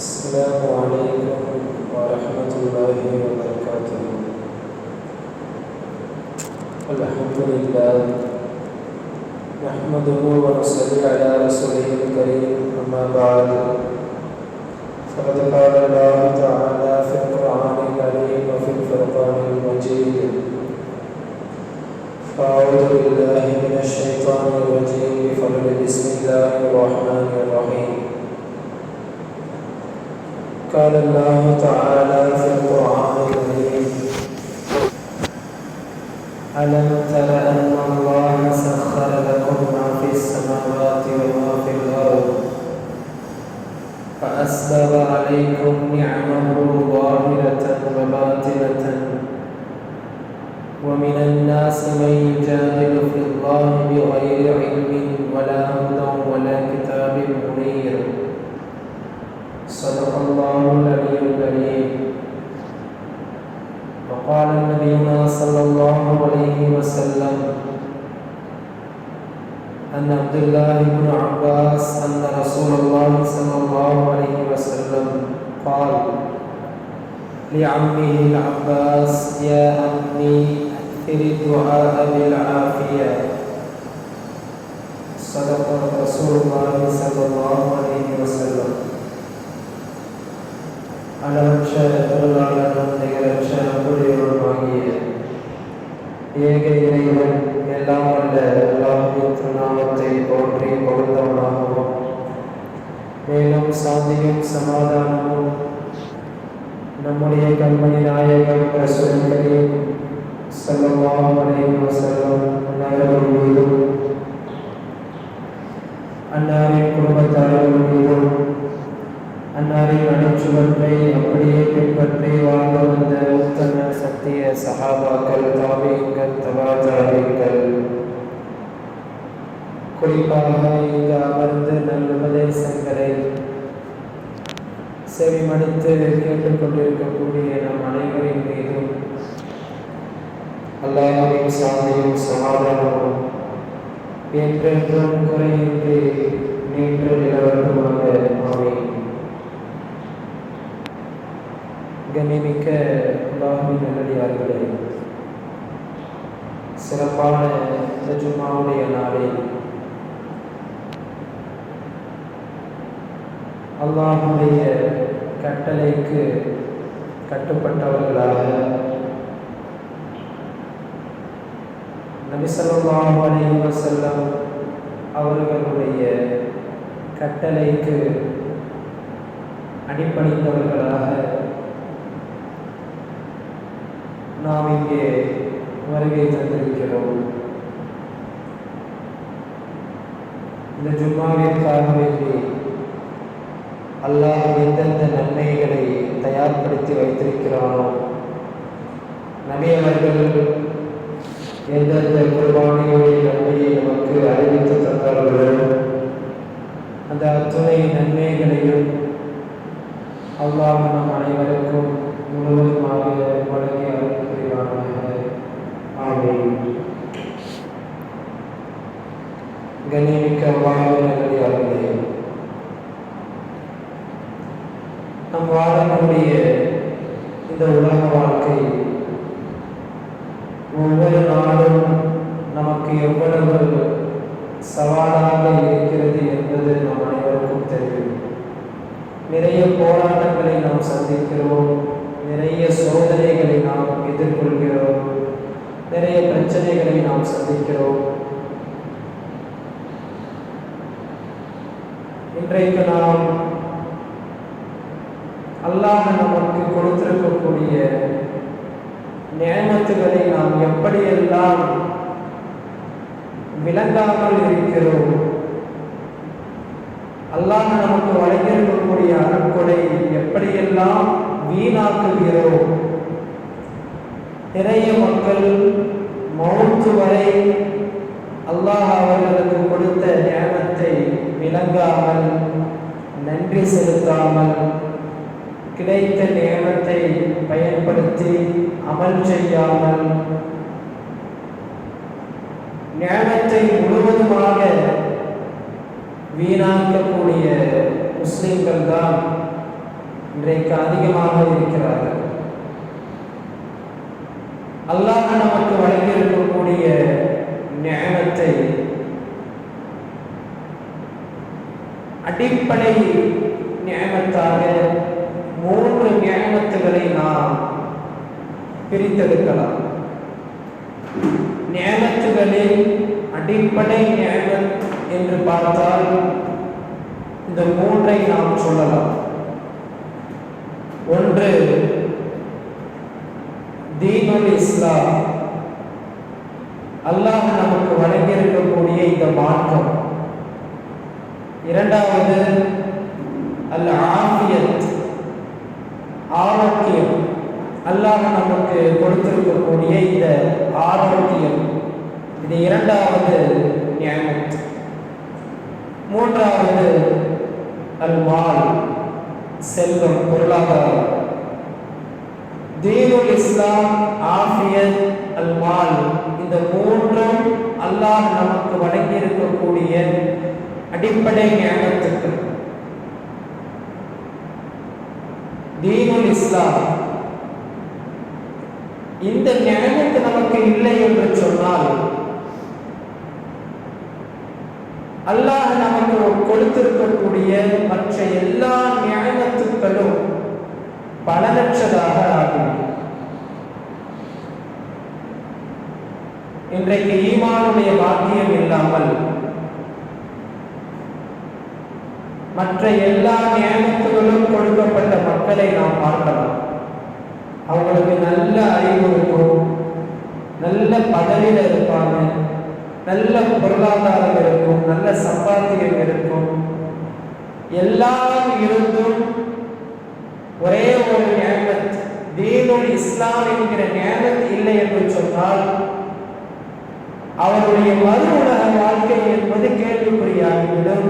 السلام عليكم ورحمة الله وبركاته. الحمد لله نحمده ونصلي على رسوله الكريم، أما بعد فقد قال الله تعالى في القرآن الكريم وفي الفرقان المجيد: أعوذ بالله من الشيطان الرجيم بسم الله الرحمن الرحيم. قال الله تعالى في القرآن الكريم: ألم تر أن الله سخر لكم ما في السماوات وما في الأرض فأسبغ عليكم نعمه ظاهرة وباطنة ومن الناس من يجادل في الله بغير علم ولا هدى ولا كتاب منير. صدق الله العلي الكريم. وقال نبينا صلى الله عليه وسلم عن عبد الله بن عباس أن رسول الله صلى الله عليه وسلم قال لعمه العباس: يا عمي أكثر الدعاء بالعافية. صدق رسول الله صلى الله عليه وسلم. அளவற்ற பொருளாளரும் நிகரற்ற அன்புடையவருமாகிய ஏக இறைவன் எல்லாம் வல்ல அல்லாஹ்வின் திருநாமத்தை போற்றி புகழ்ந்தவனாகவும், மேலும் சாந்தியும் சமாதானமும் நம்முடைய கண்மணி நாயகம் ரசூல் கரீம் ஸல்லல்லாஹு அலைஹி வஸல்லம் அன்னார் மீதும் அன்னாரின் குடும்பத்தார்கள் மீதும் அன்னாரின் அனைச்சுவற்றை அப்படியே பின்பற்றி வாழ்ந்து வந்த உத்தம சத்திய சஹாபாக்கள், தாபீங்கள், தபா தாபீங்கள், குறிப்பாக இங்கு அமர்ந்து நல்லுபதேசங்களை செவிமடுத்து கேட்டுக்கொண்டிருக்கக்கூடிய நம் அனைவரின் மீதும் அல்லாஹ்வின் சாந்தியும் சமாதானமும் என்றென்றும் குறையின்றி நின்று நிலவட்டுமாக ஆமீன். கண்ணியமிக்க அல்லாஹ்வின் நல்லடியார்களே, சிறப்பான இந்த ஜும்மாவுடைய நாளில் அல்லாஹ்வுடைய கட்டளைக்கு கட்டுப்பட்டவர்களாக நபி ஸல்லல்லாஹு அலைஹி வஸல்லம் அவர்களுடைய கட்டளைக்கு அடிபணிந்தவர்களாக நாம் இங்கே வருகை தந்திருக்கிறோம். இந்த ஜும்மாவிற்காக வேண்டி அல்லாஹ் எந்தெந்த நன்மைகளை தயார்படுத்தி வைத்திருக்கிறானோ, நபி அவர்கள் எந்தெந்த குர்பானியுடைய நன்மையை நமக்கு அறிவித்து தந்தார்களோ அந்த அத்துணை நன்மைகளையும் அல்லாஹ் நம் அனைவருக்கும் முழுவதுமாக வழங்கி அருள்புரிவானாக. ஆமீன். கண்ணியமிக்க அல்லாஹ்வின் நல்லடியார்களே, நம் வாழக்கூடிய இந்த உலக வாழ்க்கை ஒவ்வொரு நாளும் நமக்கு எவ்வளவு சவாலாக இருக்கிறது என்பது நம் அனைவருக்கும் தெரியும். நிறைய போராட்டங்களை நாம் சந்திக்கிறோம், நிறைய சோதனைகளை நாம் எதிர்கொள்கிறோம், நிறைய பிரச்சனைகளை நாம் சந்திக்கிறோம். இன்றைக்கு நாம் அல்லாஹ் நமக்கு கொடுத்திருக்கக்கூடிய நியமத்துகளை நாம் எப்படியெல்லாம் விளங்காமல் இருக்கிறோம், அல்லாஹ் நமக்கு வழங்கியிருக்கக்கூடிய அருட்கொடை எப்படியெல்லாம் வீணாக்குகிறோம். நிறைய மக்கள் மௌத்து வரை அல்லாஹ் அவர்களுக்கு கொடுத்த நியமத்தை விளங்காமல், நன்றி செலுத்தாமல், கிடைத்த நியமத்தை பயன்படுத்தி அமல் செய்யாமல், நியமத்தை முழுவதுமாக வீணாக்கக்கூடிய முஸ்லிம்கள் தான் இன்றைக்கு அதிகமாக இருக்கிறார்கள். அல்லாஹ் நமக்கு வழங்கியிருக்கக்கூடிய நியமத்தை அடிப்படை நியமத்தாக 3 நியமத்துகளை நாம் பிரித்தெடுக்கலாம். நியமத்துகளில் அடிப்படை நியமத் என்று பார்த்தால் இந்த 3ஐ நாம் சொல்லலாம். ஒன்று தீனுல் இஸ்லாம், அல்லாஹ் நமக்கு வழங்கியிருக்கக்கூடிய இந்த மார்க்கம். இரண்டாவது அல் ஆஃபியத், ஆரோக்கியம், அல்லாஹ் நமக்கு கொடுத்திருக்கக்கூடிய இந்த ஆரோக்கியம், இது இரண்டாவது நியமத். மூன்றாவது அல் மால், செல்வம், பொருளாதாரம். தீனுல் இஸ்லாம், ஆஃபியத், அல் மால், இந்த 3ம் அல்லாஹ் நமக்கு வழங்கியிருக்கக்கூடிய அடிப்படை நியமத்துக்கள். தீனுல் இஸ்லாம், இந்த நியமத்து நமக்கு இல்லை என்று சொன்னால் அல்லாஹ் நமக்கு கொடுத்திருக்கக்கூடிய மற்ற எல்லா நியமத்துக்களும் பலனற்றதாக ஆகும். இன்றைக்கு ஈமானுடைய பாக்கியம் இல்லாமல் மற்ற எல்லா நியமத்துகளும் கொடுக்கப்பட்ட மக்களை நாம் பார்க்கலாம். அவங்களுக்கு நல்ல அறிவு இருக்கும், நல்ல பதவியில் இருப்பாங்க, நல்ல பொருளாதாரம் இருக்கும், நல்ல சம்பாத்தியம் இருக்கும். எல்லாம் இருந்தும் ஒரே ஒரு நியமத், தீனுல் இஸ்லாம் என்கிற நியமத் இல்லை என்று சொன்னால் அவருடைய மறு உலக வாழ்க்கை என்பது கேள்விக்குறியாகிவிடும்.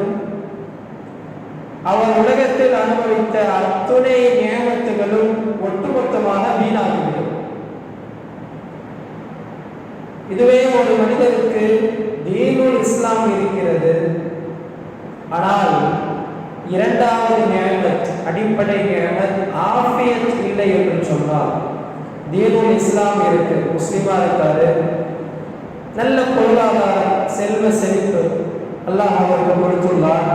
அவர் உலகத்தில் அனுபவித்த அத்துணை நியமத்துகளும் ஒட்டுமொத்தமாக வீணாகிவிடும். இதுவே ஒரு மனிதருக்கு தீனுல் இஸ்லாம் இருக்கிறது, ஆனால் இரண்டாவது நியமத், அடிப்படை நியமத் ஆஃபியத் இல்லை என்று சொன்னார். தீனுல் இஸ்லாம் இருக்கு, முஸ்லிமா இருக்காரு, நல்ல பொருளாதாரம், செல்வ செழிப்பு அல்லாஹ் அவருக்கு கொடுத்துள்ளார்.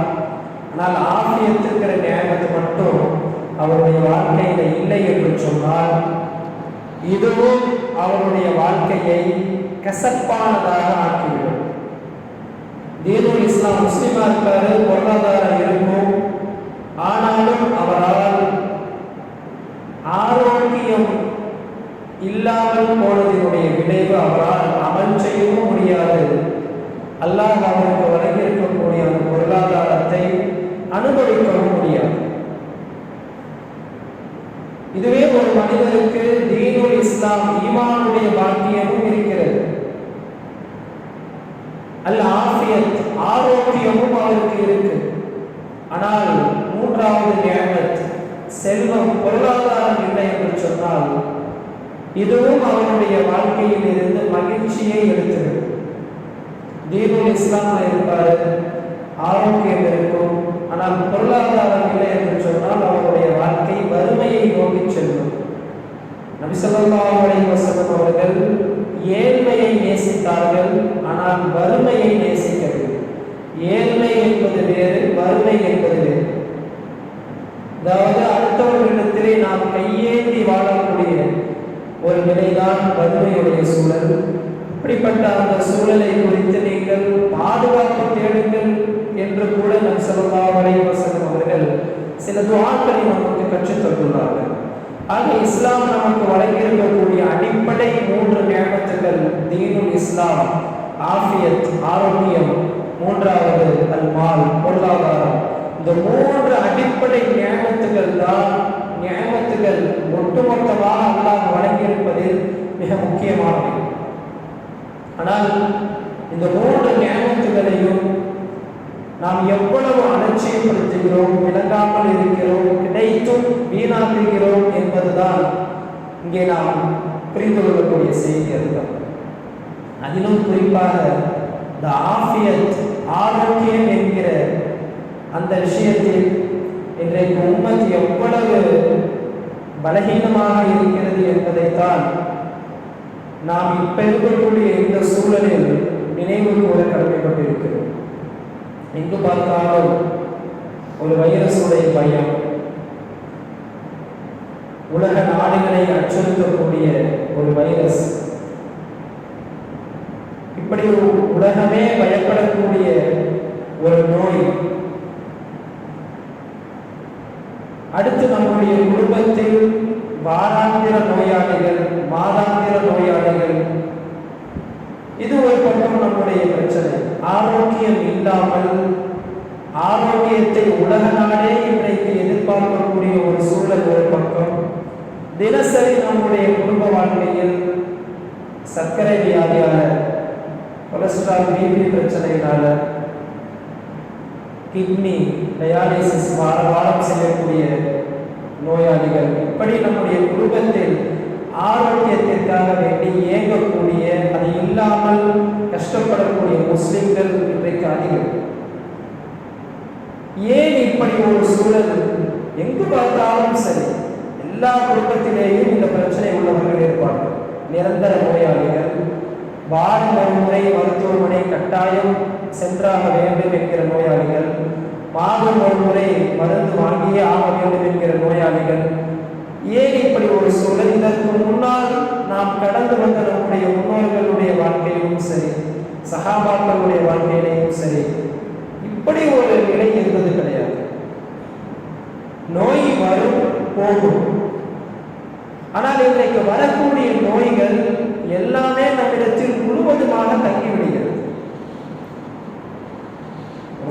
ஆனால் ஆஃபியத்துங்கிற நியமத்து மட்டும் அவருடைய வாழ்க்கையில இல்லை என்று சொன்னால் இதுவும் அவருடைய வாழ்க்கையை கசப்பானதாக ஆக்கிவிடும். தீனுல் இஸ்லாம், முஸ்லிமா இருக்காரு, பொருளாதாரம் இருக்கும், ஆனாலும் அவரால் ஆரோக்கியம் இல்லாமல் போனதினுடைய விளைவு அவரால் அமல் செய்யவும் முடியாது. அல்லாஹ் அவருக்கு வழங்கியிருக்கக்கூடிய அந்த பொருளாதாரத்தை அனுபவிக்கவும் முடியாது. இதுவே ஒரு மனிதருக்கு தீனுல் இஸ்லாம், ஈமானுடைய பாக்கியமும் இருக்கிறது, அல் ஆஃபியத், ஆரோக்கியமும் அவருக்கு இருக்கு. ஆனால் மூன்றாவது நியமத், செல்வம், பொருளாதாரம் இல்லை என்று சொன்னால் இதுவும் அவருடைய வாழ்க்கையில் இருந்து மகிழ்ச்சியை எடுத்துவிடும். தீனுல் இஸ்லாம்ல இருப்பாரு, ஆரோக்கியம் இருக்கும், ஆனால் பொருளாதாரம் இல்லை என்று சொன்னால் அவருடைய வாழ்க்கை வறுமையை நோக்கி செல்லும். நபி ஸல்லல்லாஹு அலைஹி வஸல்லம் அவர்கள் ஏழ்மையை நேசித்தார்கள், ஆனால் வறுமையை நேசிக்கவில்லை. ஏழ்மை என்பது வேறு, வறுமை என்பது வேறு. அதாவது அடுத்தவர்களிடத்திலே நாம் கையேந்தி வாழக்கூடிய ஒரு நிலைதான் வறுமையுடைய சூழல். இப்படிப்பட்ட அந்த சூழலை குறித்து நீங்கள் பாதுகாப்பு தேடுங்கள் என்று கூட நபி ஸல்லல்லாஹு அலைஹி வஸல்லம் அவர்கள் சில துஆக்களை நமக்கு கற்றுத் தந்துள்ளார்கள். ஆக இஸ்லாம் நமக்கு வழங்கியிருக்கக்கூடிய அடிப்படை 3 நியமத்துகள், தீனுல் இஸ்லாம், ஆஃபியத், ஆரோக்கியம், மூன்றாவது அல் மால், பொருளாதாரம். இந்த 3 அடிப்படை நியமத்துகள் தான் நியமத்துகள் ஒட்டுமொத்தமாக அல்லாஹ் வழங்கியிருப்பதில் மிக முக்கியமானவை. ஆனால் இந்த 3 நியமத்துகளையும் நாம் எவ்வளவு அலட்சியப்படுத்துகிறோம், விளங்காமல் இருக்கிறோம், கிடைத்தும் வீணாக்குகிறோம் என்பதுதான் இங்கே நாம் புரிந்து கொள்ளக்கூடிய செய்தி. அதுதான் அதிலும் குறிப்பாக இந்த ஆஃபியத், ஆரோக்கியம் என்கிற அந்த விஷயத்தில் இன்றைக்கு உம்மத் எவ்வளவு பலகீனமாக இருக்கிறது என்பதைத்தான் நாம் இப்ப இருக்கக்கூடிய இந்த சூழலில் நினைவு கூற கடமைப்பட்டிருக்கிறோம். எங்கு பார்த்தாலும் ஒரு வைரஸுடைய பயம், உலக நாடுகளை அச்சுறுத்தக்கூடிய ஒரு வைரஸ், இப்படி ஒரு உலகமே பயப்படக்கூடிய ஒரு நோய், அடுத்து நம்முடைய குடும்பத்தில் வாராந்திர நோயாளிகள், மாதாந்திர நோயாளிகள், இது ஒரு பக்கம் நம்முடைய பிரச்சனை. ஆரோக்கியம் இல்லாமல் ஆரோக்கியத்தை உலக நாடே இன்றைக்கு எதிர்பார்க்கக்கூடிய ஒரு சூழல் ஒரு பக்கம். தினசரி நம்முடைய குடும்ப வாழ்க்கையில் சர்க்கரை வியாதியால, கொலஸ்ட்ரால், பிபி பிரச்சனையினால, கிட்னி டயாலிசிஸ் வாரம் செய்யக்கூடிய நோயாளிகள், இப்படி நம்முடைய குடும்பத்தில் ஆரோக்கியத்திற்காக வேண்டி இயங்கக்கூடிய, அது இல்லாமல் கஷ்டப்படக்கூடிய முஸ்லிம்கள் இன்றைக்கு அதிகம். ஏன் இப்படி ஒரு சூழல்? எங்கு பார்த்தாலும் சரி, எல்லா குடும்பத்திலேயும் இந்த பிரச்சனை உள்ளவர்கள் இருப்பார்கள். நிரந்தர நோயாளிகள், வாரம் ஒரு முறை மருத்துவமனை கட்டாயம் சென்றாக வேண்டும் என்கிற நோயாளிகள், மாதம் ஒரு முறை மருந்து வாங்கியே ஆக வேண்டும் என்கிற நோயாளிகள். ஏன் இப்படி ஒரு சூழல்? இதற்கு முன்னால் நாம் கடந்து வந்த நம்முடைய முன்னோர்களுடைய வாழ்க்கையிலும் சரி, சஹாபாக்களுடைய வாழ்க்கையிலையும் சரி, இப்படி ஒரு நிலை இருந்தது கிடையாது. நோய் வரும் போகும். ஆனால் இன்றைக்கு வரக்கூடிய நோய்கள் எல்லாமே நம்மிடத்தில் முழுவதுமாக தங்கிவிடுகிறது.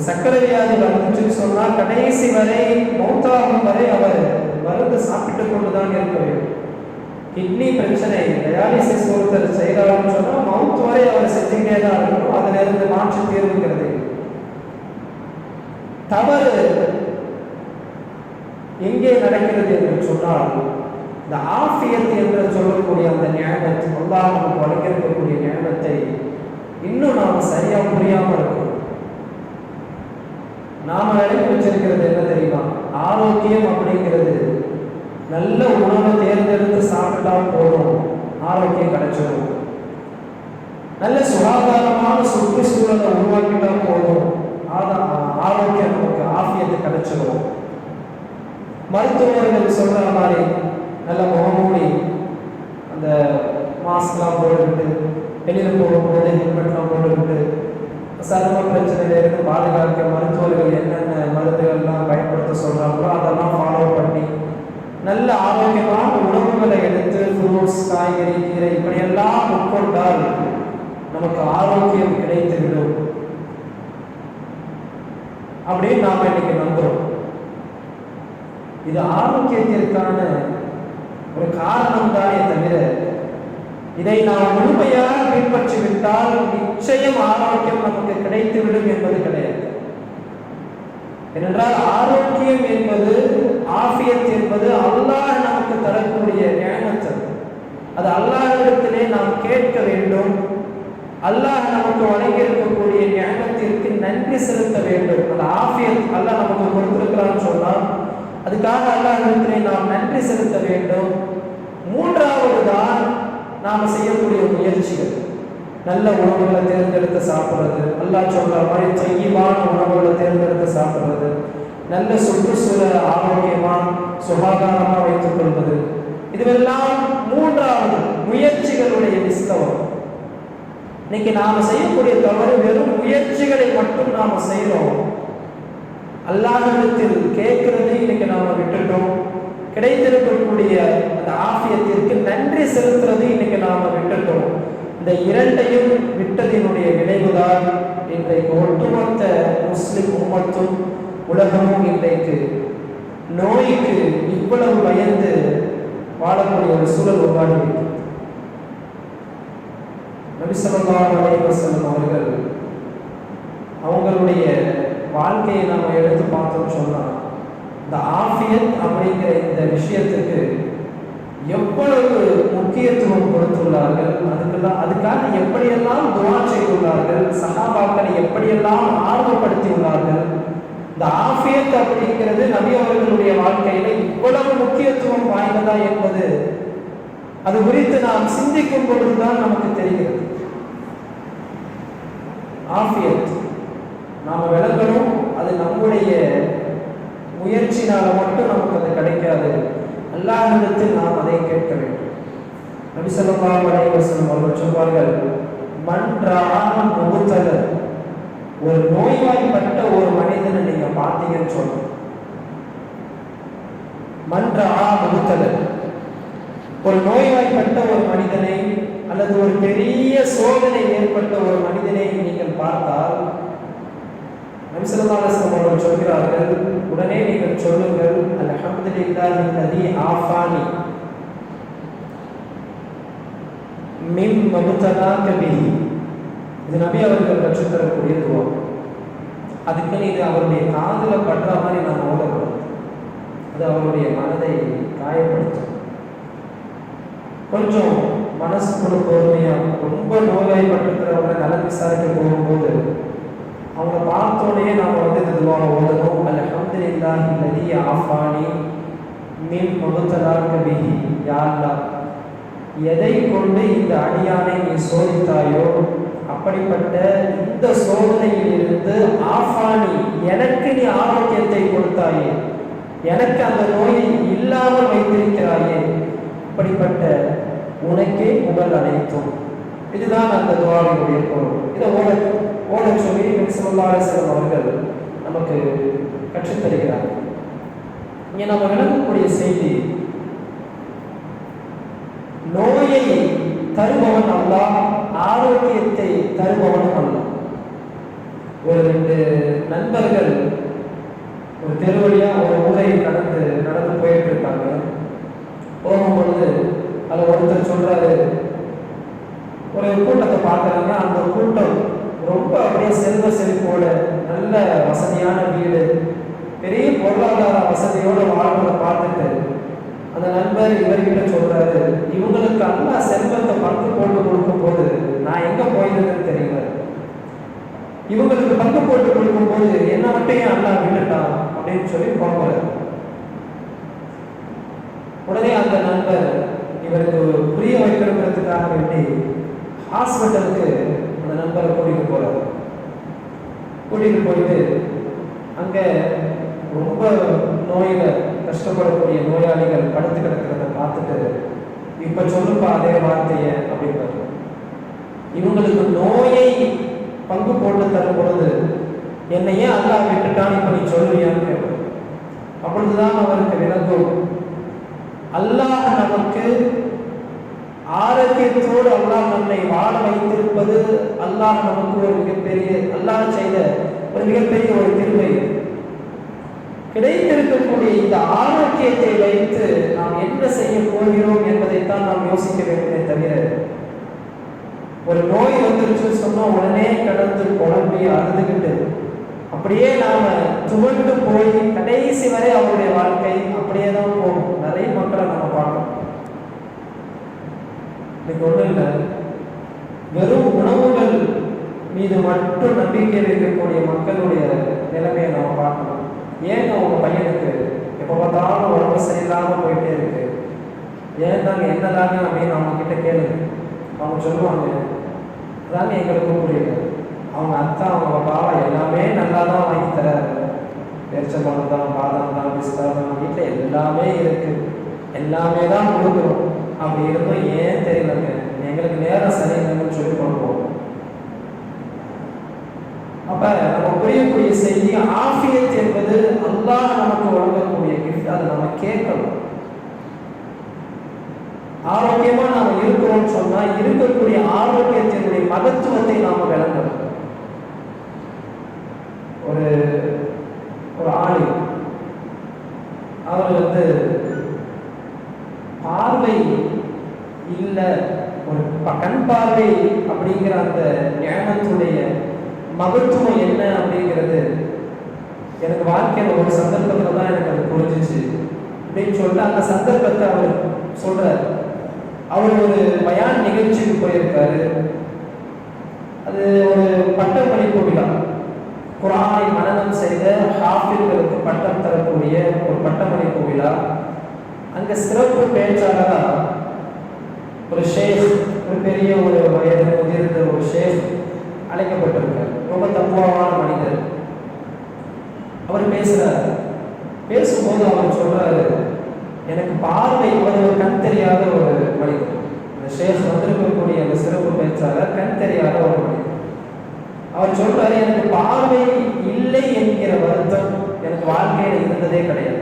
சர்க்கரை வியாதி வந்துச்சுன்னு சொன்னால் கடைசி வரை, மௌத்தாகும் வரை அவர் மருந்து சாப்பிட்டுக் கொண்டுதான் இருக்க வேண்டும். கிட்னி பிரச்சனை, டயாலிசிஸ் ஒருத்தர் செய்தாலும் சொன்னால் மவுத் வரை அவர் செஞ்சுக்கிட்டே தான் இருக்கணும். அதுல இருந்து மாற்று தீர்வுங்கிறது. தவறு எங்கே நடக்கிறது என்று சொன்னால், இந்த ஆஃபியத் என்று சொல்லக்கூடிய அந்த ஞானத்தை, அல்லாஹ் நமக்கு வழங்கியிருக்கக்கூடிய ஞானத்தை இன்னும் நாம் சரியா புரியாமல் இருக்கோம். நாம விளக்கி வச்சிருக்கிறது என்ன தெரியுமா? ஆரோக்கியம் அப்படிங்கிறது நல்ல உணவை தேர்ந்தெடுத்து சாப்பிட்டா போதும், ஆரோக்கியம் கிடைச்சிடும். நல்ல சுகாதாரமான சுற்றுச்சூழலை உருவாக்கிட்டா போதும், ஆரோக்கியம் நமக்கு ஆஃபியத்து கிடைச்சிடும். மருத்துவர்கள் சொல்ற மாதிரி நல்ல முகமூடி, அந்த மாஸ்க்லாம் போட்டுக்கிட்டு, வெளியில் போகும்போது ஹெல்மெட்லாம் போட்டுக்கிட்டு, சரும பிரச்சனையிலிருந்து பாதுகாக்க மருத்துவர்கள் என்னென்ன மருந்துகள்லாம் பயன்படுத்த சொல்றாங்களோ அதெல்லாம் ஃபாலோ பண்ணி நல்ல ஆரோக்கியமான உணவுகளை எடுத்து, ஃப்ரூட்ஸ், காய்கறி, கீரை இப்படியெல்லாம் உட்கொண்டால் நமக்கு ஆரோக்கியம் கிடைத்துவிடும் அப்படின்னு நாம இன்னைக்கு நம்புறோம். இது ஆரோக்கியத்திற்கான ஒரு காரணம் தானே தவிர, இதை நாம் முழுமையாக பின்பற்றி விட்டால் நிச்சயம் ஆரோக்கியம் நமக்கு கிடைத்துவிடும் என்பது கிடையாது. ஏனென்றால் ஆரோக்கியம் என்பது, ஆஃபியத் என்பது அல்லாஹ் நமக்கு தரக்கூடிய ஞானத்தை. அது அல்லாஹ்விடத்திலே நாம் கேட்க வேண்டும். அல்லாஹ் நமக்கு வழங்கியிருக்கக்கூடிய ஞானத்திற்கு நன்றி செலுத்த வேண்டும். அந்த ஆஃபியத் அல்லாஹ் நமக்கு கொடுத்திருக்கிறான்னு சொன்னால் அதுக்காக அல்லாஹ்விடத்திலே நாம் நன்றி செலுத்த வேண்டும். மூன்றாவது தான் நாம் செய்யக்கூடிய முயற்சிகள். நல்ல உணவுகளை தேர்ந்தெடுத்து சாப்பிட்றது, அல்லாஹ் சொல்ற மாதிரி செய்யமான உணவுகளை தேர்ந்தெடுத்து சாப்பிட்றது, நல்ல சுற்றுச்சூழலை ஆரோக்கியமா சுகாதாரமா வைத்துக் கொள்வது, இதுவெல்லாம் மூன்றாவது முயற்சிகளுடைய விஸ்தவம். இன்னைக்கு நாம செய்யக்கூடிய தவறு வெறும் முயற்சிகளை மட்டும் நாம செய்யறோம். அல்லாஹ்விடத்தில் கேட்கிறது இன்னைக்கு நாம விட்டுட்டோம். கிடைத்திருக்கக்கூடிய அந்த ஆஃபியத்திற்கு நன்றி செலுத்துறது இன்னைக்கு நாம விட்டுட்டோம். இந்த இரண்டையும் விட்டதினுடைய விளைவுதான் இன்றைக்கு ஒட்டுமொத்த முஸ்லிம் உம்மத்தும் உலகமும் இன்றைக்கு நோய்க்கு இவ்வளவு பயந்து வாழக்கூடிய ஒரு சூழல் உருவாகி இருக்கிறது. நபி ஸல்லல்லாஹு அலைஹி வஸல்லம் அவர்கள் அவங்களுடைய வாழ்க்கையை நம்ம எடுத்து பார்த்தோம்னு சொன்னா, இந்த ஆஃபியத் அப்படிங்கிற இந்த விஷயத்துக்கு எவ்வளவு முக்கியத்துவம் கொடுத்துள்ளார்கள், அதுக்காக எப்படியெல்லாம் துஆ செய்துள்ளார்கள், சஹாபாக்களை எப்படியெல்லாம் ஆர்வப்படுத்தியுள்ளார்கள். இந்த ஆஃபியத் அப்படிங்கிறது நபி அவர்களுடைய வாழ்க்கையில இவ்வளவு முக்கியத்துவம் வாய்ந்ததா என்பது அது குறித்து நாம் சிந்திக்கும் பொழுதுதான் நமக்கு தெரிகிறது. ஆஃபியத் நாம் விளங்கணும், அது நம்முடைய முயற்சினால மட்டும் நமக்கு அது கிடைக்காது. அல்லாஹ்விடத்தில் நாம் அதை கேட்க வேண்டும். நபி ஸல்லல்லாஹு அலைஹி வஸல்லம் அவர்கள் சொல்வார்கள், மன் ரஆ முபத்தலன், ஒரு நோய்வாய்ப்பட்ட ஒரு மனிதனை நீங்க பார்த்தீங்கன்னு சொல்றோம். மன் ரஆ முபத்தலன், ஒரு நோய்வாய்ப்பட்ட ஒரு மனிதனை அல்லது ஒரு பெரிய சோதனை ஏற்பட்ட ஒரு மனிதனை நீங்கள் பார்த்தால் நபி ஸல்லல்லாஹு அலைஹி வஸல்லம் அவர்கள் சொல்கிறார்கள், உடனே நீங்கள் சொல்லுங்கள், அல்ஹம்துலில்லாஹி அல்லதி ஆஃபானி மின் மப்தலாக பிஹி. இது நபி அவர்கள் கற்றுத்தரக்கூடிய துவா. அதுக்குன்னு இது அவருடைய காதில் படுற மாதிரி நாம் ஓதக்கூடாது. அது அவருடைய மனதை காயப்படுத்தும். கொஞ்சம் மனசு கூட பொறுமையாக, ரொம்ப நோய்வாய்ப்பட்டிருக்கிறவங்க நலன் விசாரிக்க போகும்போது அவங்க பார்த்தோடனே நாம் இந்த துவாவை ஓதணும். அல்ஹம்துலில்லாஹி அல்லதி ஆஃபானி மின் மப்தலாக பிஹி. யா அல்லாஹ், எதை கொண்டு இந்த அடியானை நீ சோதித்தாயோ அப்படிப்பட்ட இந்த சோதனையில் இருந்து ஆஃபானி, எனக்கு நீ ஆரோக்கியத்தை கொடுத்தாயே, எனக்கு அந்த நோயை இல்லாமல் வைத்திருக்கிறாயே, அப்படிப்பட்ட உனக்கே புகழ் அனைத்தும். இதுதான் அந்த துவாவினுடைய பொருள். இதை ஓட சொல்லி நபி ஸல்லல்லாஹு அலைஹி வஸல்லம் அவர்கள் நமக்கு கற்றுத்தருகிறார். இங்கே நம்ம விளங்கக்கூடிய செய்தி, நோயை தருபவன் அல்லாஹ், ஆரோக்கியத்தை தருபவனும் அல்லாஹ். ஒரு 2 நண்பர்கள் ஒரு தெருவழியா ஒரு ஊரை நடந்து போயிட்டு இருக்காங்க. போகும்பொழுது அதில் ஒருத்தர் சொல்றாரு, ஒரு கூட்டத்தை பார்க்குறாங்க. அந்த கூட்டம் ரொம்ப அப்படியே செல்வ செழிப்போட, நல்ல வசதியான வீடு, பெரிய பொருளாதார வசதியோடு வாழ்றதை பார்த்துட்டு அந்த நண்பர் இவர்கிட்ட சொல்றாரு, இவங்களுக்கு அல்லாஹ் செல்வத்தை பங்கு போட்டு கொடுக்கும் போது நான் எங்க போயிருந்தேன்னு தெரியல, இவங்களுக்கு பங்கு போட்டு கொடுக்கும் போது என்ன மட்டும் அல்லாஹ் விட்டுட்டான் அப்படின்னு சொல்லி போகிறார். உடனே அந்த நண்பர் இவருக்கு புரிய வைக்கிறதுக்காக வேண்டி ஹாஸ்பிட்டலுக்கு அந்த நண்பரை கூட்டிட்டு போறாரு. கூட்டிட்டு போயிட்டு அங்க ரொம்ப நோயில கஷ்டப்படக்கூடிய நோயாளிகள் படுத்து கிடக்கிறத பார்த்துட்டு, இப்ப சொல்லுப்பா அதே வார்த்தைய அப்படின்றாரு. இவங்களுக்கு நோயை பங்கு போட்டு தரும் பொழுது என்னை ஏன் அல்லாஹ் விட்டுட்டான் இப்ப நீ சொல்லுவியான்னு கேட்பார். அப்பொழுதுதான் அவருக்கு விளங்கும், அல்லாஹ் நமக்கு ஆரோக்கியத்தோடு அல்லாஹ் நம்மை வாழ வைத்திருப்பது அல்லாஹ் நமக்கு ஒரு மிகப்பெரிய, அல்லாஹ் செய்த ஒரு மிகப்பெரிய ஒரு கிருபை. கிடைத்திருக்கக்கூடிய இந்த ஆரோக்கியத்தை வைத்து நாம் என்ன செய்ய போகிறோம் என்பதைத்தான் நாம் யோசிக்க வேண்டுமே தவிர, ஒரு நோய் வந்துருச்சுன்னு சொன்னா உடனே கடந்து குழம்பி அழுதுகிட்டு அப்படியே நாம துவண்டு போய் கடைசி வரை அவருடைய வாழ்க்கை அப்படியே தான் போகும். நிறைய மக்களை நம்ம பார்க்கணும். இன்னைக்கு ஒன்றும் இல்லை, வெறும் உணவுகள் மீது மட்டும் நம்பிக்கை இருக்கக்கூடிய மக்களுடைய நிலைமையை நம்ம பார்க்கணும். ஏங்க உங்க பையனுக்கு எப்போ பார்த்தாலும் உடம்பு சரியில்லாமல் போயிட்டே இருக்கு, ஏன் தாங்க என்னதாங்க அப்படின்னு அவங்க கிட்ட கேளுங்க. அவங்க சொல்லுவாங்க, அதாங்க எங்களுக்கும் புரியல, அவங்க அத்தா அவங்க பாவா எல்லாமே நல்லா தான் வாங்கி தராரு, பேரிச்சம்பழம் தான், பாதாம் தான், பிஸ்தா தான், வீட்டில் எல்லாமே இருக்கு, எல்லாமே தான் கொடுக்குறோம், அப்படி இருந்தும் ஏன் தெரியலங்க, எங்களுக்கு நேரம் சரியில்லைன்னு சொல்லி கொள்வோம். அப்ப நம்ம புரியக்கூடிய செய்தி, ஆஃபியத் என்பது அல்லாஹ் நமக்கு வழங்கக்கூடிய கிஃப்ட். அதை நம்ம கேட்கணும். ஆரோக்கியமா நாம இருக்கிறோம்னு சொன்னா இருக்கக்கூடிய ஆரோக்கியத்தினுடைய மகத்துவத்தை நாம விளங்கணும். ஒரு ஆளு அவர் பார்வை இல்லை, ஒரு கண் பார்வை அப்படிங்கிற அந்த ஞானத்துடைய மகத்துவம் என்ன அப்படிங்கிறது எனக்கு வாழ்க்கையில் ஒரு சந்தர்ப்பத்தில் தான் எனக்கு அது புரிஞ்சிச்சு அப்படின்னு சொல்லிட்டு அந்த சந்தர்ப்பத்தை அவர் சொல்றார். அவர் ஒரு பயான் நிகழ்ச்சிக்கு போயிருக்காரு. அது ஒரு பட்டப்படிப்பு விழா, குர்ஆனை மனனம் செய்த ஹாஃபில்களுக்கு பட்டம் தரக்கூடிய ஒரு பட்டப்படிப்பு விழா. அங்க சிறப்பு பேச்சாளரா ஒரு ஷேக், ஒரு பெரிய ஒரு வயது முதிர்ந்த ஒரு ஷேக் அழைக்கப்பட்டிருக்கார். ரொம்ப தப்புவான மனிதர். அவர் பேசுறாரு. பேசும்போது அவர் சொல்றாரு, எனக்கு பார்வை, ஒரு கண் தெரியாத ஒரு மனிதர். அந்த ஷேக் வந்திருக்கக்கூடிய அந்த சிறப்பு பேச்சாளர் கண் தெரியாத ஒரு மனிதர். அவர் சொல்றாரு, எனக்கு பார்வை இல்லை என்கிற வருத்தம் எனக்கு வாழ்க்கையில இருந்ததே கிடையாது.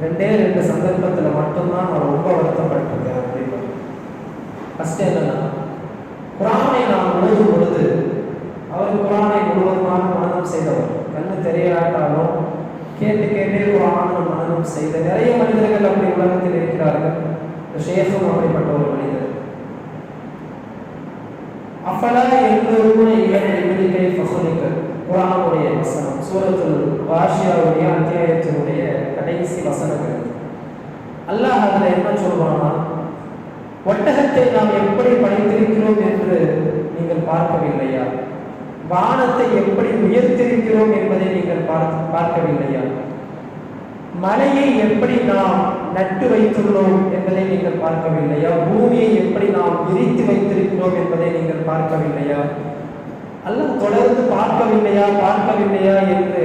2 சந்தர்ப்பத்தில் மட்டும்தான் நான் ரொம்ப வருத்தப்பட்டிருக்கேன் அப்படின்னு. ஃபர்ஸ்ட் என்னன்னா, குரானை நான் ஓதும் பொழுது, அவர் குரானை முழுவதுமாக மனனம் செய்தவர். கண்ணு தெரியாட்டாலும் கேட்டு கேட்டே குரானை மனனம் செய்த நிறைய மனிதர்கள் அப்படி உலகத்தில் இருக்கிறார்கள். ஷேഖும் அப்படிப்பட்ட ஒரு மனிதர். அஃபலா யன்துரூன இலல் இப்லி கைஃப ஹுலிக, குர்ஆனுடைய வசனம், சூரத்துல் வாஷியாவுடைய அத்தியாயத்தினுடைய கடைசி வசனங்கள். அல்லாஹ் அதில் என்ன சொல்றானா, ஒட்டகத்தை நாம் எப்படி படைத்திருக்கிறோம் என்று நீங்கள் பார்க்கவில்லையா? வானத்தை எப்படி உயர்த்திருக்கிறோம் என்பதை நீங்கள் பார்க்கவில்லையா? மலையை எப்படி நாம் நட்டு வைத்துள்ளோம் என்பதை நீங்கள் பார்க்கவில்லையா? பூமியை எப்படி நாம் விரித்து வைத்திருக்கிறோம் என்பதை நீங்கள் பார்க்கவில்லையா? அல்லாஹ் தொடர்ந்து பார்க்கவில்லையா என்று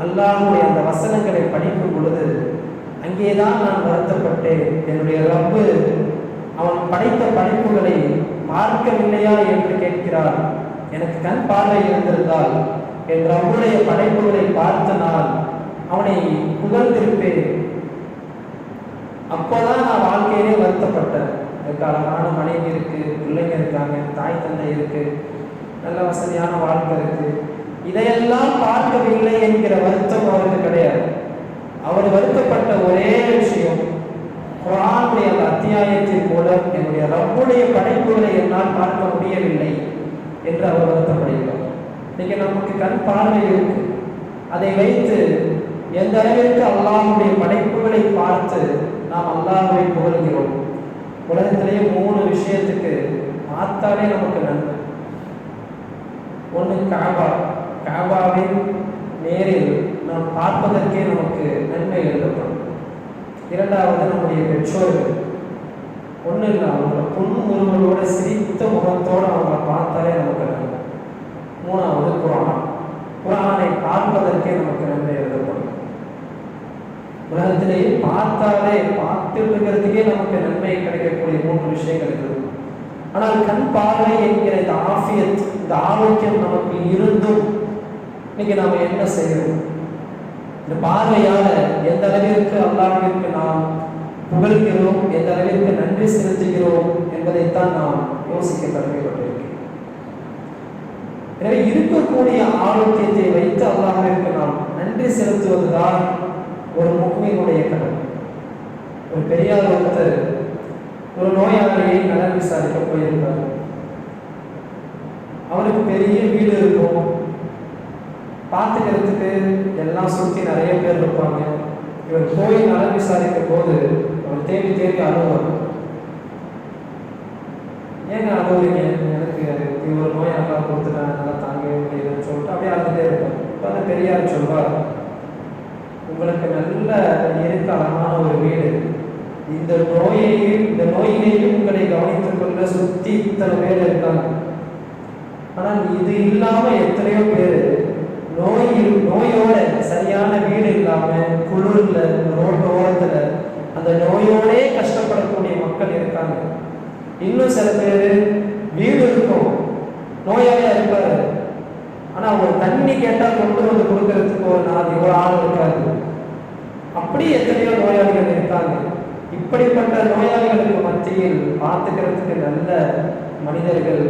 அல்லாஹ்வுடைய அந்த வசனங்களை படிக்கும் பொழுது அங்கேதான் நான் வருத்தப்பட்டேன். என்னுடைய ரப்பு அவன் படைத்த படைப்புகளை பார்க்கவில்லையா என்று கேட்கிறார். எனக்கு கண் பார்வை இருந்திருந்தால் என் ரப்புடைய படைப்புகளை பார்த்து நான் அவனை புகழ்ந்திருப்பேன். அப்போதான் நான் வாழ்க்கையிலே வருத்தப்பட்டேன். எனக்கு அழகான மனைவி இருக்கு, பிள்ளைங்க இருக்காங்க, தாய் தந்தை இருக்கு, நல்ல வசதியான வாழ்க்கை இருக்கு. இதையெல்லாம் பார்க்கவில்லை என்கிற வருத்தம் அவருக்கு கிடையாது. அவர் வருத்தப்பட்ட ஒரே விஷயம், குர்ஆனுடைய அந்த அத்தியாயத்தின் மூலம் என்னுடைய ரப்புடைய படைப்புகளை என்னால் பார்க்க முடியவில்லை என்று அவர் வருத்தப்படுகிறார். இன்னைக்கு நமக்கு கண் பார்வை இருக்கு, அதை வைத்து எந்த அளவிற்கு அல்லாஹ்வுடைய படைப்புகளை பார்த்து நாம் அல்லாஹ்வை புகழ்கிறோம். உலகத்திலேயே 3 விஷயத்துக்கு பார்த்தாலே நமக்கு நன்மை. ஒன்று காபாவின் நேரில் நாம் பார்ப்பதற்கே நமக்கு நன்மை எழுதப்படும். 2வது நம்முடைய பெற்றோர்கள். ஒன்றும் இல்லை, அவங்கள புன்முறுவலோட சிரித்த முகத்தோடு அவங்களை பார்த்தாலே நமக்கு நன்மை. 3வது குர்ஆனை பார்ப்பதற்கே நமக்கு நன்மை எழுதப்படும். உலகத்திலேயே பார்த்துட்டு இருக்கிறதுக்கே நமக்கு நன்மை கிடைக்கக்கூடிய 3 விஷயங்கள் இருக்குது. ஆனால் கண் பார்வை என்கிற இந்த ஆஃபியத், இந்த ஆரோக்கியம் நமக்கு இருந்தும் இன்னைக்கு நாம் என்ன செய்யணும்? இந்த பார்வையால எந்த அளவிற்கு அல்லாஹ்விற்கு நாம் புகழ்கிறோம், எந்த அளவிற்கு நன்றி செலுத்துகிறோம் என்பதைத்தான் நாம் யோசிக்க கடமைப்பட்டிருக்கிறோம். எனவே இருக்கக்கூடிய ஆரோக்கியத்தை வைத்து அல்லாஹ்விற்கு நாம் நன்றி செலுத்துவதுதான் ஒரு முஃமினுடைய கடமை. ஒரு பெரியார் ஒருத்தர் ஒரு நோயாளியை நலன் விசாரிக்க போயிருந்தார். அவருக்கு பெரிய வீடு இருக்கும், பார்த்துக்கிறதுக்கு எல்லாம் சுற்றி நிறைய பேர் இருப்பாங்க. இவர் போய் நலன் விசாரிக்கும் போது அவர் தேடி அழுவார். ஏங்க அழுவுறீங்க? எனக்கு இவர் நோய் நல்லா கொடுத்துட்டாங்க, நல்லா தாங்கவே முடியலன்னு சொல்லிட்டு அப்படியே அழுதுட்டே இருப்பார். இப்போ அந்த பெரியார் சொல்வார், உங்களுக்கு நல்ல அழகான ஒரு வீடு, இந்த நோயிலேயும் உங்களை கவனித்துக் கொள்ள சுத்தி இத்தனை பேர் இருக்காங்க. ஆனால் இது இல்லாம எத்தனையோ பேர் நோயோட சரியான வீடு இல்லாம குளிர்ல ரோட்டு ஓரத்துல அந்த நோயோடே கஷ்டப்படக்கூடிய மக்கள் இருக்காங்க. இன்னும் சில பேர் வீடு இருக்கும், நோயாளியா இருப்பாரு, ஆனா ஒரு தண்ணி கேட்டா கொண்டு வந்து கொடுக்கறதுக்கு ஒரு நாள் இவ்வளவு ஆள் இருக்காது. அப்படி எத்தனையோ நோயாளிகள் இருக்காங்க. இப்படிப்பட்ட நோயாளிகளுக்கு மத்தியில் பார்த்துக்கிறதுக்கு நல்ல மனிதர்கள்,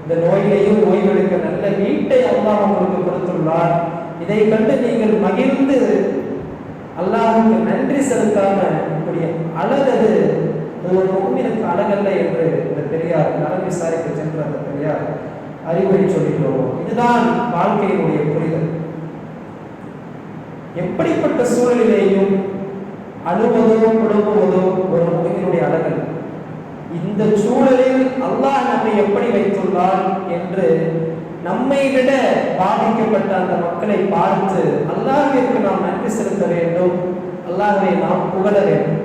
இந்த நோயிலையும் ஓய்வெடுக்க நல்ல வீட்டை அல்லாஹ் உங்களுக்கு கொடுத்துள்ளார். இதை கண்டு நீங்கள் மகிழ்ந்து அல்லாஹ்வுக்கு நன்றி செலுத்தாம இப்படி அழகது ஒரு முஃமினுக்கு அழகல்ல என்று இந்த பெரியார் நலன் விசாரிக்க சென்ற அந்த பெரியார் அறிவுரை சொல்லிக்கிறோம். இதுதான் வாழ்க்கையினுடைய புரிதல். எப்படிப்பட்ட சூழலிலேயும் அழுவதோ புலம்புவதோ ஒரு முஃமினுடைய அழகல். இந்த சூழலில் அல்லாஹ் நம்மை எப்படி வைத்துள்ளார் என்று நம்மை விட பாதிக்கப்பட்ட அந்த மக்களை பார்த்து அல்லாஹ்விற்கு நாம் நன்றி செலுத்த வேண்டும். அல்லாஹ்வை நாம் புகழ வேண்டும்.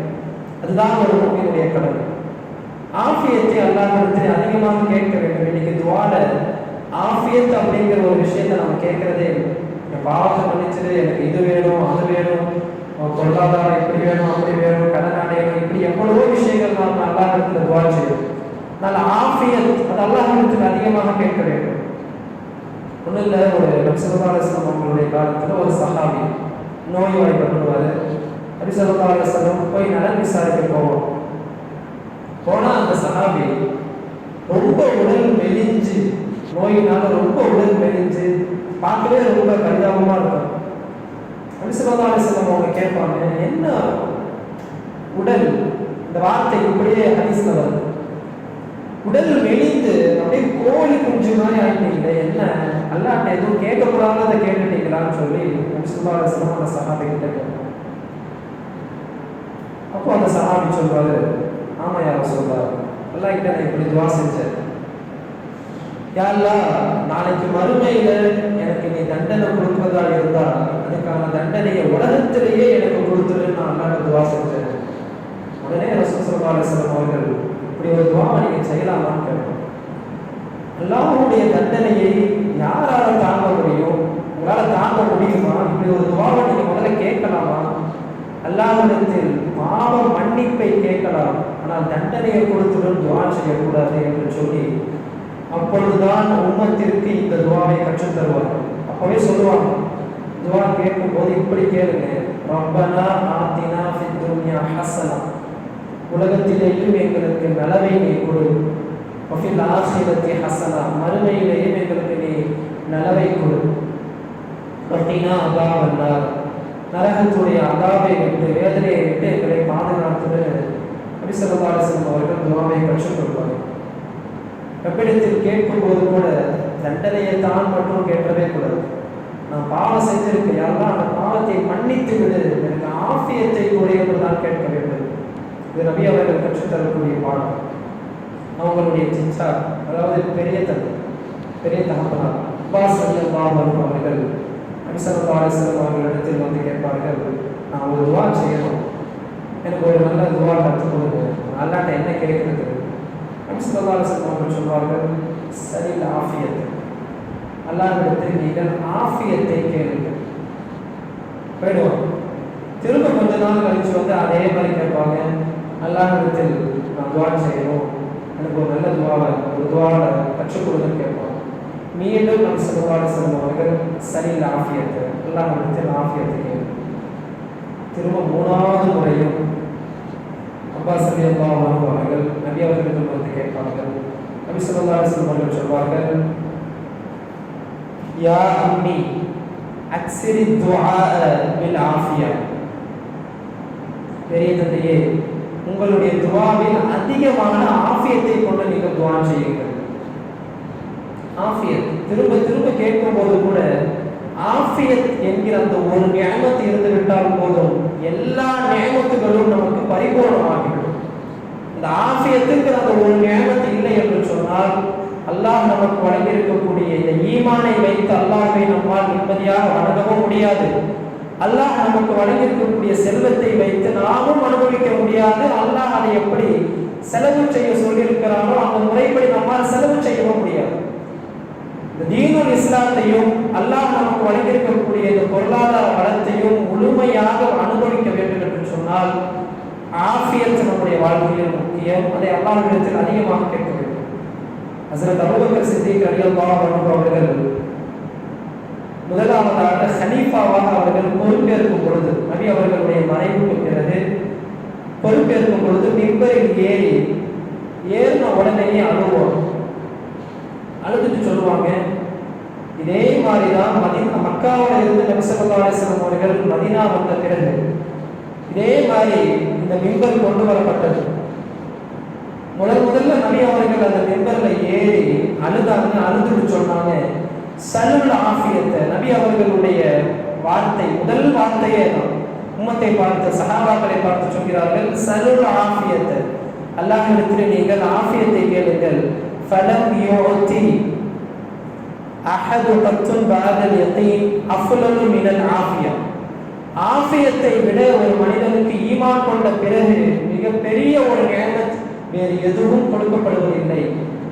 அதுதான் ஒரு முஃமினுடைய கடமை. ஆஃபியத்தை அல்லாஹ்விடத்தில் அதிகமாக கேட்க வேண்டும். இன்னைக்கு துஆல ஆஃபியத் அப்படிங்கிற ஒரு விஷயத்தை நம்ம கேட்கறதே இல்லை. என் பாவத்தை மன்னிச்சது, எனக்கு இது வேணும் அது வேணும், பொருளாதாரம் இப்படி வேணும் அப்படி வேணும், கடன் அடையணும், இப்படி எவ்வளவோ விஷயங்கள் நாம் அல்லாஹ்விடத்தில் துஆ செய்யணும். அதனால ஆஃபியத் அது அல்லாஹ்விடத்தில் அதிகமாக கேட்க வேண்டும். ஒன்றும் இல்லை, ஒரு நபி ஸல்லல்லாஹு அலைஹி வஸல்லம் அவங்களுடைய காலத்தில் ஒரு சஹாபி நோய்வாய்ப்பட்டுருவார். நபி ஸல்லல்லாஹு அலைஹி வஸல்லம் போய் நலன் விசாரிக்க போவோம். போனால் அந்த சஹாபி ரொம்ப உடல் மெலிஞ்சு, நோயினால ரொம்ப உடல் மெலிஞ்சு, பார்க்கவே ரொம்ப பரிதாபமாக இருக்கும். நபி ஸல்லல்லாஹு அலைஹி வஸல்லம் அவங்க கேட்பாங்க, என்ன உடல், இந்த வார்த்தை இப்படியே ஹதீஸ்ல வருது, உடல் மெலிந்து அப்படியே கோழி குஞ்சு மாதிரி ஆகிட்டீங்களே, என்ன அல்லாஹ்ட்ட எதுவும் கேட்கக்கூடாததை கேட்டுட்டீங்களான்னு சொல்லி நபி ஸல்லல்லாஹு அலைஹி வஸல்லம் அந்த சஹாபி கிட்ட கேட்பாங்க. அப்போ அந்த சஹாபி சொல்றாரு, ஆமா யா ரசூலல்லாஹ், அல்லாஹ் கிட்ட நான் இப்படி துஆ செஞ்சேன், யா அல்லாஹ் நாளைக்கு மறுமையில எனக்கு நீ தண்டனை கொடுப்பதா இருந்தா அதுக்கான தண்டனையை உலகத்திலேயே எனக்கு கொடுத்துருன்னு நான் அல்லாஹ்ட்ட துஆ செஞ்சேன். உடனே ரசூல் ஸல்லல்லாஹு அலைஹி வஸல்லம் அவர்கள், இப்படி ஒரு துஆவை நீங்க செய்யலாமான்னு கேட்பாங்க. அல்லாஹ்வுடைய தண்டனையை யாரால தாங்க முடியும்? உங்களால தாங்க முடியுமா? இப்படி ஒரு துஆவை நீங்க முதல்ல கேட்கலாமா? அல்லாஹ்விடத்தில் பாவ மன்னிப்பை கேட்கலாம், ஆனால் தண்டனையை கொடுத்துடன் துஆ செய்யக்கூடாது என்று சொல்லி அப்பொழுதுதான் உம்மத்திற்கு இந்த துஆவை கற்றுத் தருவார்கள். அப்பவே சொல்லுவாங்க, துஆ கேட்கும் போது இப்படி கேளுங்க, ரப்பனா ஆத்தினா ஃபித் துன்யா ஹஸனா, உலகத்திலேயும் எங்களுக்கு நலவை நீ கொடு, வஃபில் ஆখিরাতি ஹஸனா, மறுமையிலேயும் எங்களுக்கு நீ நலவை கொடு, வகினா அஸாபன்னார், நரகத்துடைய அதாபை விட்டு வேதனையை விட்டு எங்களை பாதுகாத்து நபி ஸல்லல்லாஹு அலைஹி வஸல்லம் அவர்கள் துஆவை கற்றுக் கொடுப்பார்கள். ரப்பிடத்தில் கேட்கும் போது கூட தண்டனையை தான் மட்டும் கேட்கவே கூடாது. நான் பாவம் செஞ்சிருக்கேன், யாரெல்லாம் அந்த பாவத்தை மன்னித்து விடு, எனக்கு ஆஃபியத்தை கூட என்று தான் கேட்க வேண்டும். இது நபி அவர்கள் கற்றுத்தரக்கூடிய பாடம். அவங்களுடைய சிச்சா, அதாவது பெரிய தகப்பனார் அப்பாஸ் ரலியல்லாஹு அன்ஹு அவர்கள் நபி ஸல்லல்லாஹு அலைஹி வஸல்லம் அவர்களிடத்தில் வந்து கேட்பார்கள், நான் ஒரு துஆ செய்யணும், எனக்கு ஒரு நல்ல துஆ கற்றுக் கொடுங்க, அல்லாஹ்ட்ட என்ன கேட்கிறது? நபி ஸல்லல்லாஹு அலைஹி வஸல்லம் அவர்கள் சொல்வார்கள், சரில் ஆஃபியத், அல்லாஹ்விடத்தில் நீங்கள் ஆஃபியத்தை கேளுங்கள். போயிடுவாங்க. திரும்ப கொஞ்ச நாள் கழிச்சு வந்து அதே மாதிரி கேட்பாங்க, அல்லாஹ்விடத்தில் நான் துஆ செய்யணும், எனக்கு ஒரு நல்ல துஆவை கற்றுக் கொடுங்கன்னு கேட்பாங்க. மீண்டும் நபி ஸல்லல்லாஹு அலைஹி வஸல்லம் அவர்கள் சரில் ஆஃபியத், அல்லாஹ்விடத்தில் ஆஃபியத்தை கேளுங்கள். திரும்ப மூணாவது முறையும் அப்பாஸ் ரலியல்லாஹு அன்ஹு அவர்கள் நபி அவர்களிடம் வந்து கேட்பார்கள். நபி ஸல்லல்லாஹு அலைஹி வஸல்லம் அவர்கள் சொல்வார்கள், யா அம்மி அக்ஸிரி துஆ பில் ஆஃபியா, பெரிய தந்தையே உங்களுடைய துஆவில் அதிகமான ஆஃபியத்தை கொண்டு நீங்கள் துஆ செய்யுங்கள். ஆஃபியத் திரும்ப திரும்ப கேட்கும் போது கூட ஆஃபியத் என்கிற அந்த ஒரு நியமத் இருந்து விட்டால் போதும், எல்லா நியமத்துகளும் நமக்கு பரிபூர்ணமாகிவிடும். இந்த ஆஃபியத்துக்கு அந்த ஒரு நியமத் இல்லை என்று சொன்னால், அல்லாஹ் நமக்கு வழங்கியிருக்கக்கூடிய இந்த ஈமானை வைத்து அல்லாஹ்வை நம்மால் நிம்மதியாக வணங்கவும் முடியாது. அல்லாஹ் நமக்கு வழங்கியிருக்கக்கூடிய செல்வத்தை வைத்து நாமும் அனுபவிக்க முடியாது. அல்லாஹ் அதை எப்படி செலவு செய்ய சொல்லியிருக்கிறானோ அந்த முறைப்படி நம்மால் செலவு செய்யவும் முடியாது. இந்த தீனுல் இஸ்லாத்தையும் அல்லாஹ் நமக்கு வழங்கியிருக்கக்கூடிய இந்த பொருளாதார வளத்தையும் முழுமையாக அனுபவிக்க வேண்டும் என்று சொன்னால் ஆஃபியத் நம்முடைய வாழ்க்கையில் முக்கியம். அதை அல்லாஹ்விடத்தில் அதிகமாக கேட்க வேண்டும். ஹஸரத் அபூபக்கர் சித்திக் ரலியல்லாஹு அன்ஹு அவர்கள் முதலாவதாக ஹலீஃபாவாக அவர்கள் பொறுப்பேற்கும் பொழுது, நபி அவர்களுடைய மறைவுக்கு பிறகு பொறுப்பேற்கும் பொழுது மிம்பரில் ஏறின உடனேயே அழுவாங்க. அழுதுட்டு சொல்லுவாங்க, இதே மாதிரிதான் மக்காவில் இருந்து நபி ஸல்லல்லாஹு அலைஹி வஸல்லம் அவர்கள் மதீனா வந்த பிறகு இதே மாதிரி இந்த மிம்பர் கொண்டு வரப்பட்டது. முதல்ல நபி அவர்கள் அந்த மிம்பர்ல ஏறி அழுதாங்க. அழுதுட்டு சொன்னாங்க, சலுல் ஆஃபியத்தை, நபி அவர்களுடைய வார்த்தை, முதல் வார்த்தையே தான். உம்மத்தை பார்த்து, சஹாபாக்களை பார்த்து சொல்கிறார்கள், சலுல் ஆஃபியத்தை, அல்லாஹ்விடத்தில் நீங்கள் ஆஃபியத்தை கேளுங்கள். ஃபலம் யுதி அஹது கத்துன் பஅதல் யகீன் அஃலலு மினல் ஆஃபியா, ஆஃபியத்தை விட ஒரு மனிதனுக்கு ஈமான் கொண்ட பிறகு மிகப்பெரிய ஒரு நியமத் வேறு எதுவும் கொடுக்கப்படுவதில்லை.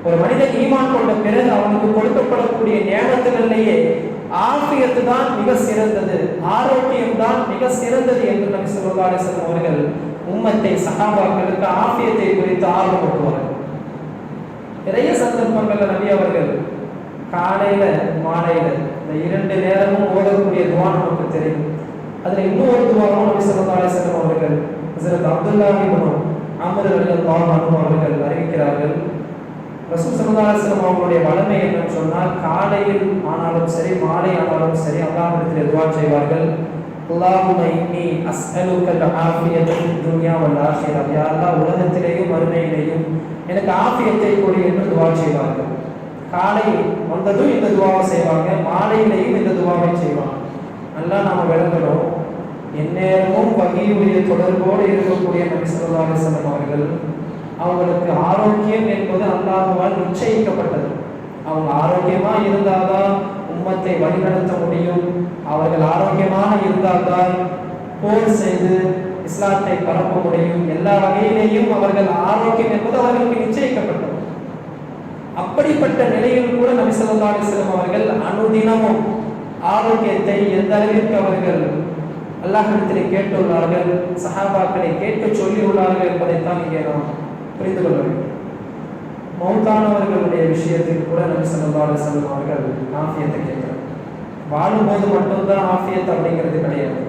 ஒரு மனிதன் ஈமான் கொண்ட பிறகு அவனுக்கு கொடுக்கப்படக்கூடிய நியமத்துகளிலேயே ஆஃபியத்து தான் மிக சிறந்தது, ஆரோக்கியம் தான் மிக சிறந்தது என்று நபி ஸல்லல்லாஹு அலைஹி வஸல்லம் அவர்கள் உம்மத்தை சஹாபாக்களுக்கு ஆஃபியத்தை குறித்து ஆர்வமூட்டுவார்கள். நிறைய சந்தர்ப்பங்கள்ல நபி அவர்கள் காலையில மாலையில இந்த 2 நேரமும் ஓதக்கூடிய துவா நமக்கு தெரியும். அதுல இன்னொரு துவாவும் நபி ஸல்லல்லாஹு அலைஹி வஸல்லம் அவர்கள் ஹஜ்ரத் அப்துல்லாஹ் இப்னு அம்ர் ரலியல்லாஹு அன்ஹு அவர்கள் அறிவிக்கிறார்கள், ரசூல் ஸல்லல்லாஹு அலைஹி வஸல்லம் அவர்களுடைய வளமை என்னன்னு சொன்னால் காலையில் ஆனாலும் சரி மாலை ஆனாலும் சரி அல்லாஹ்விடத்தில் துஆ செய்வார்கள். அல்லாஹும்ம இன்னி அஸ்அலுக ஆஃபியத ஃபித் துன்யா வல் ஆখিরাহ, யா அல்லாஹ் உலகத்திலேயும் மறுமையிலேயும் எனக்கு ஆஃபியத்தை கொடு என்று துஆ செய்வார்கள். காலை வந்ததும் இந்த துஆவை செய்வாங்க, மாலையிலேயும் இந்த துஆவை செய்வாங்க. நல்லா நாம விளங்கணும், எந்நேரமும் வஹீயுடைய தொடர்போடு இருக்கக்கூடிய நபி ஸல்லல்லாஹு அலைஹி வஸல்லம் அவர்கள் அவங்களுக்கு ஆரோக்கியம் என்பது அல்லாஹ்வால் நிச்சயிக்கப்பட்டது. அவங்க ஆரோக்கியமா இருந்தால்தான் உம்மத்தை வழிநடத்த முடியும். அவர்கள் ஆரோக்கியமாக இருந்தால்தான் போர் செய்து இஸ்லாத்தை பரப்ப முடியும். எல்லா வகையிலேயும் அவர்கள் ஆரோக்கியம் என்பது அவர்களுக்கு நிச்சயிக்கப்பட்டது. அப்படிப்பட்ட நிலையில் கூட நபி ஸல்லல்லாஹு அலைஹி வஸல்லம் அவர்கள் அனுதினமும் ஆரோக்கியத்தை எந்த அளவிற்கு அவர்கள் அல்லாஹ்விடத்திலே கேட்டுள்ளார்கள், சஹாபாக்களை கேட்க சொல்லியுள்ளார்கள் என்பதைத்தான் இங்கே நாம் புரிந்து கொள்ள வேண்டும். மௌத்தானவர்களுடைய விஷயத்தில் கூட நபி ஸல்லல்லாஹு அலைஹி வஸல்லம் அவர்கள் ஆஃபியத்தை கேட்கிறார். வாழும்போது மட்டும்தான் ஆஃபியத் அப்படிங்கிறது கிடையாது.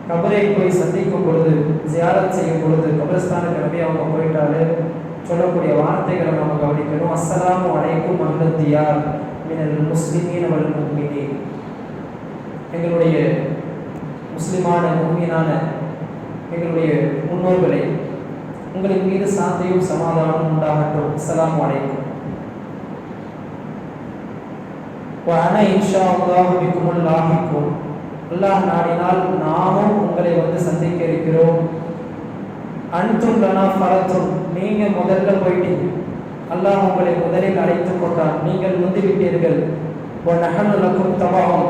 கபரை போய் சந்திக்கும் பொழுது, ஜியாரத் செய்யும் பொழுது, கபரஸ்தானுக்கு நபி அவங்க போயிட்டாலே சொல்லக்கூடிய வார்த்தைகளை நம்ம கவனிக்கணும். அஸ்ஸலாமு அலைக்கும் அஹ்லத் தியார் மினல் முஸ்லிமீன வல் முஃமினீன், எங்களுடைய முஸ்லிமான முஃமினான எங்களுடைய முன்னோர்களே, உங்களின் மீது சாந்தியும் சமாதானம் உண்டாகட்டும். அஸ்ஸலாமு அலைக்கும். வஅனா இன்ஷா அல்லாஹ் பிகுமுல் லாஹிக்கும், அல்லாஹ் நாடினால் நாமும் உங்களை வந்து சந்திக்க இருக்கிறோம். அன்தும் லனா ஃபரத்தும், நீங்க முதல்ல போயிட்டீங்க, அல்லாஹ் உங்களை முதலில் அழைத்துக் கொண்டான், நீங்கள் முந்திவிட்டீர்கள். வநஹனு லகும் தபஅன்,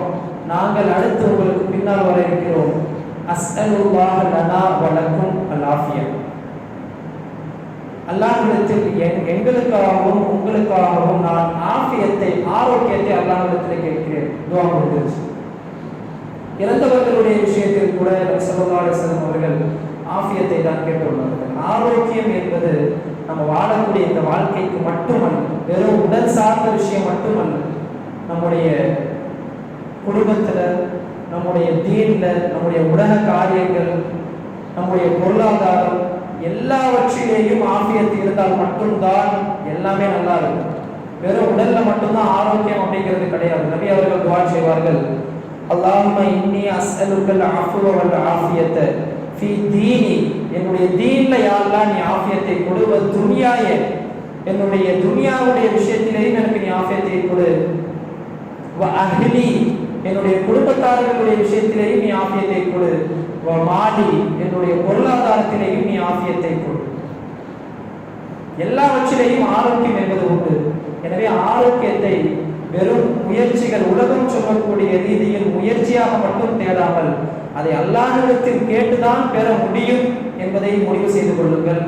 நாங்கள் அடுத்து உங்களுக்கு பின்னால் வர இருக்கிறோம். அஸ்அலுல்லாஹ் லனா வலக்கும் அல் ஆஃபியா, அல்லாஹ்விடத்தில் எங்களுக்காகவும் உங்களுக்காகவும் நான் ஆஃபியத்தை ஆரோக்கியத்தை அல்லாஹ்விடத்தில் கேட்கிறேன். துஆ கொடுத்துருச்சு. இறந்தவர்களுடைய விஷயத்தில் கூட நபி ஸல்லல்லாஹு அலைஹி வஸல்லம் அவர்கள் ஆஃபியத்தை தான் கேட்டுள்ளார்கள். ஆரோக்கியம் என்பது நம்ம வாழக்கூடிய இந்த வாழ்க்கைக்கு மட்டுமல்ல, வெறும் உடல் சார்ந்த விஷயம் மட்டுமல்ல, நம்முடைய குடும்பத்துல, நம்முடைய தீன்ல, நம்முடைய உலக காரியங்கள், நம்முடைய பொருளாதாரம், எல்லாவற்றிலேயும் ஆஃபியத் இருந்தால் மட்டும்தான் எல்லாமே நல்லா இருக்கும். வெறும் உடல்ல மட்டும்தான் ஆரோக்கியம் அப்படிங்கிறது கிடையாது. நபி அவர்கள் துஆ செய்வார்கள், அல்லாஹும்ம இன்னி அஸ்அலுக்கல் அஃப்வ வல் ஆஃபியத ஃபீ தீனி, என்னுடைய தீன்ல யா அல்லாஹ் நீ ஆஃபியத்தை கொடு. வ துன்யாய, என்னுடைய துன்யாவுடைய விஷயத்திலேயும் எனக்கு நீ ஆஃபியத்தை கொடு. வ அஹ்லி, என்னுடைய குடும்பத்தார்களுடைய விஷயத்திலேயும் நீ ஆஃபியத்தை கொடு. வ மாலி, என்னுடைய பொருளாதாரத்திலேயும் நீ ஆஃபியத்தை கொடு. எல்லாவற்றிலேயும் ஆரோக்கியம் என்பது உண்டு. எனவே ஆரோக்கியத்தை வெறும் முயற்சிகள், உலகம் சொல்லக்கூடிய ரீதியில் முயற்சியாக மட்டும் தேடாமல் அதை அல்லாஹ்விடத்தில் கேட்டுதான் பெற முடியும் என்பதை முடிவு செய்து கொள்ளுங்கள்.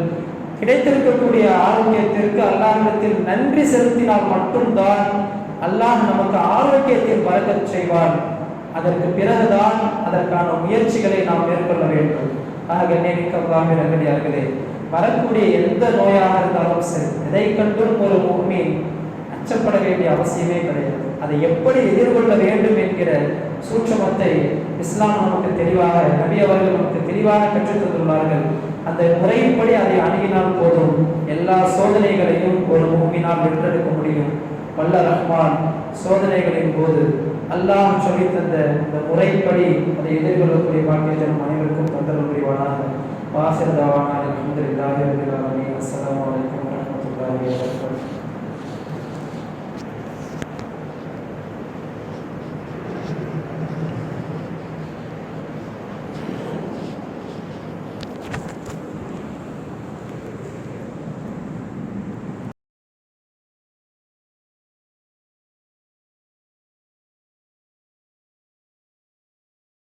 கிடைத்திருக்கக்கூடிய ஆரோக்கியத்திற்கு அல்லாஹ்விடத்தில் நன்றி செலுத்தினால் மட்டும்தான் அல்லாஹ் நமக்கு ஆரோக்கியத்தில் பரக்கத் செய்வான். அதற்கு பிறகுதான் அதற்கான முயற்சிகளை நாம் மேற்கொள்ள வேண்டும். ஆக நேமிக்கல்லாஹ்வின் நல்லடியார்களே, வரக்கூடிய எந்த நோயாக இருந்தாலும் சரி, எதை கண்டும் ஒரு முஃமின் அச்சப்பட வேண்டிய அவசியமே கிடையாது. அதை எப்படி எதிர்கொள்ள வேண்டும் என்கிற சூட்சமத்தை இஸ்லாம் நமக்கு தெளிவாக, நபி அவர்கள் நமக்கு தெளிவாக கற்றுத் தந்துள்ளார்கள். அந்த முறைப்படி அதை அணுகினால் போதும், எல்லா சோதனைகளையும் ஒரு முஃமினால் வென்றெடுக்க முடியும். வல்ல ரஹ்மான் சோதனைகளின் போது அல்லாஹ் சொல்லி தந்த இந்த முறைப்படி அதை எதிர்கொள்ளக்கூடிய பாக்கியத்தை நம் அனைவருக்கும் தந்தல் புரிவானாக. வாசிர் தாவானா அல்ஹம்துலில்லாஹி ரப்பில் ஆலமீன். அஸ்ஸலாமு அலைக்கும் வரஹ்மத்துல்லாஹி வபரகாத்துஹு.